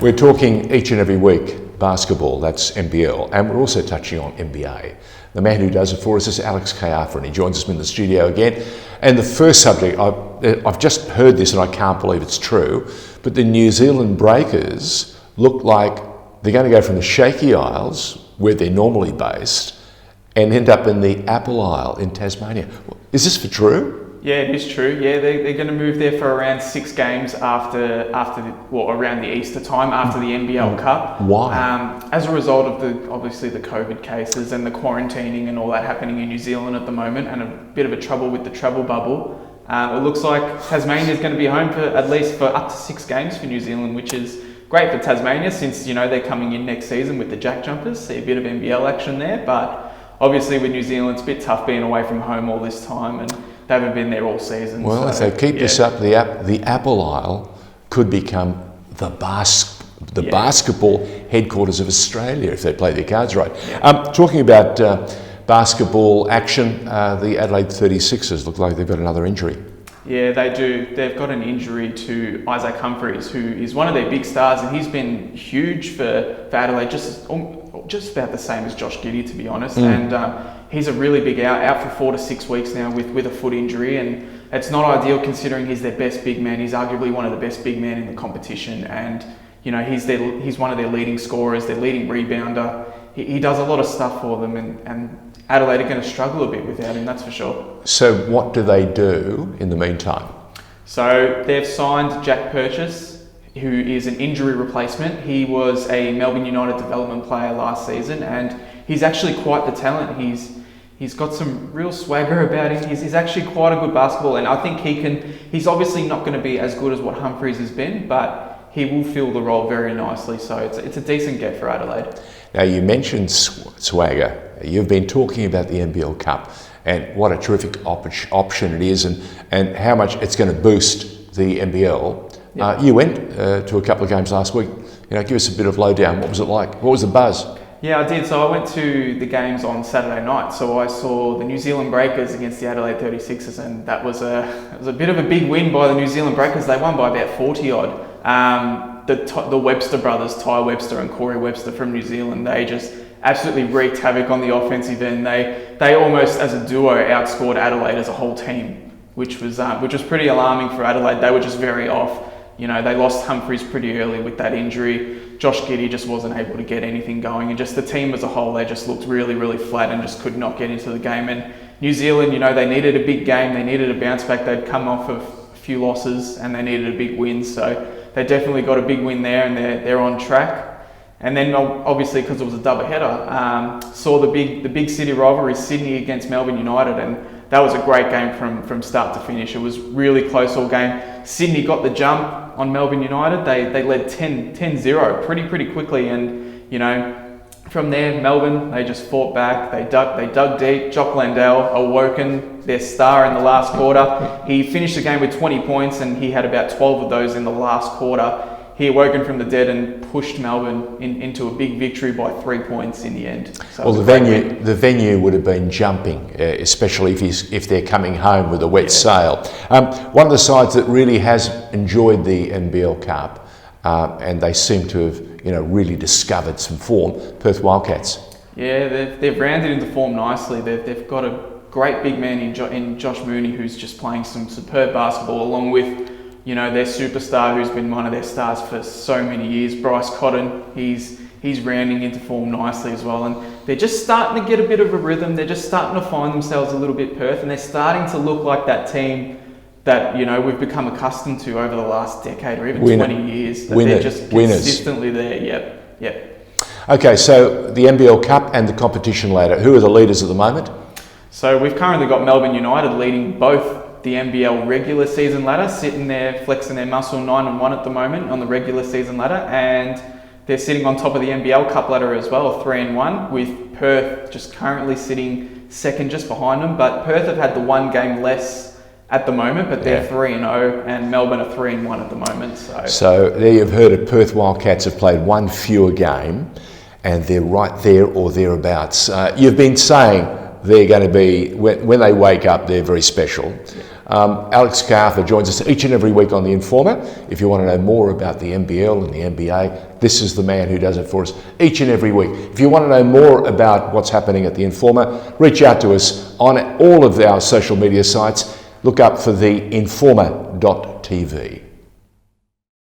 We're talking each and every week basketball, that's NBL, and we're also touching on NBA. The man who does it for us is Alex Caiafa, and he joins us in the studio again. And the first subject, I've just heard this and I can't believe it's true, but the New Zealand Breakers look like they're going to go from the Shaky Isles, where they're normally based, and end up in the Apple Isle in Tasmania. Is this for true? Yeah, it is true. Yeah, they're going to move there for around 6 games around the Easter time, after the NBL Cup. Why? As a result of obviously the COVID cases and the quarantining and all that happening in New Zealand at the moment, and a bit of a trouble with the travel bubble. It looks like Tasmania is going to be home for at least for up to 6 games for New Zealand, which is great for Tasmania, since they're coming in next season with the Jack Jumpers. See a bit of NBL action there, but obviously with New Zealand, it's a bit tough being away from home all this time, and they haven't been there all season. Well, if they keep this up, the Apple Isle could become the basketball headquarters of Australia if they play their cards right. Talking about basketball action, the Adelaide 36ers look like they've got another injury. Yeah, they do. They've got an injury to Isaac Humphries, who is one of their big stars, and he's been huge for Adelaide, just about the same as Josh Giddey, to be honest. And he's a really big out for 4 to 6 weeks now with a foot injury, and it's not ideal considering he's their best big man. He's arguably one of the best big men in the competition, and he's one of their leading scorers, their leading rebounder. He does a lot of stuff for them, and Adelaide are going to struggle a bit without him, that's for sure. So what do they do in the meantime? So they've signed Jack Purchase, who is an injury replacement. He was a Melbourne United development player last season, and he's actually quite the talent. He's got some real swagger about him. He's actually quite a good basketball, and I think he's obviously not going to be as good as what Humphries has been, but he will fill the role very nicely. So it's a decent get for Adelaide. Now, you mentioned swagger. You've been talking about the NBL Cup and what a terrific option it is, and how much it's going to boost the NBL. Yep. You went to a couple of games last week. Give us a bit of lowdown. What was it like? What was the buzz? Yeah, I did. So I went to the games on Saturday night. So I saw the New Zealand Breakers against the Adelaide 36ers, and that was a bit of a big win by the New Zealand Breakers. They won by about 40 odd. The Webster brothers, Ty Webster and Corey Webster from New Zealand, they just absolutely wreaked havoc on the offensive end. They almost, as a duo, outscored Adelaide as a whole team, which was pretty alarming for Adelaide. They were just very off. They lost Humphries pretty early with that injury. Josh Giddey just wasn't able to get anything going, and just the team as a whole, they just looked really, really flat and just could not get into the game. And New Zealand, they needed a big game. They needed a bounce back. They'd come off of a few losses, and they needed a big win. So they definitely got a big win there, and they're on track. And then obviously, because it was a doubleheader, saw the big city rivalry, Sydney against Melbourne United, and that was a great game from start to finish. It was really close all game. Sydney got the jump on Melbourne United. They led 10-0 pretty quickly, and from there Melbourne, they just fought back. They dug deep. Jock Landale awoken, their star in the last quarter. He finished the game with 20 points, and he had about 12 of those in the last quarter. He awoken from the dead and pushed Melbourne into a big victory by 3 points in the end. So well, the venue would have been jumping, especially if they're coming home with a wet sail. One of the sides that really has enjoyed the NBL Cup, and they seem to have really discovered some form, Perth Wildcats. Yeah, they've rounded into form nicely. They've got a great big man in Josh Mooney, who's just playing some superb basketball, along with their superstar, who's been one of their stars for so many years, Bryce Cotton. He's rounding into form nicely as well, and they're just starting to get a bit of a rhythm. They're just starting to find themselves a little bit Perth, and they're starting to look like that team that we've become accustomed to over the last decade or even 20 years. That they're just consistently there. Yep. Okay, so the NBL Cup and the competition ladder. Who are the leaders at the moment? So we've currently got Melbourne United leading both the NBL regular season ladder, sitting there flexing their muscle, 9-1 at the moment on the regular season ladder, and they're sitting on top of the NBL Cup ladder as well, 3-1, with Perth just currently sitting second just behind them. But Perth have had the one game less at the moment, but they're 3-0, and Melbourne are 3-1 at the moment. So there you've heard it. Perth Wildcats have played one fewer game, and they're right there or thereabouts. You've been saying they're going to be, when they wake up, they're very special. Alex Caiafa joins us each and every week on The Informer. If you want to know more about the NBL and the NBA, this is the man who does it for us each and every week. If you want to know more about what's happening at The Informer, reach out to us on all of our social media sites. Look up for TheInformer.tv.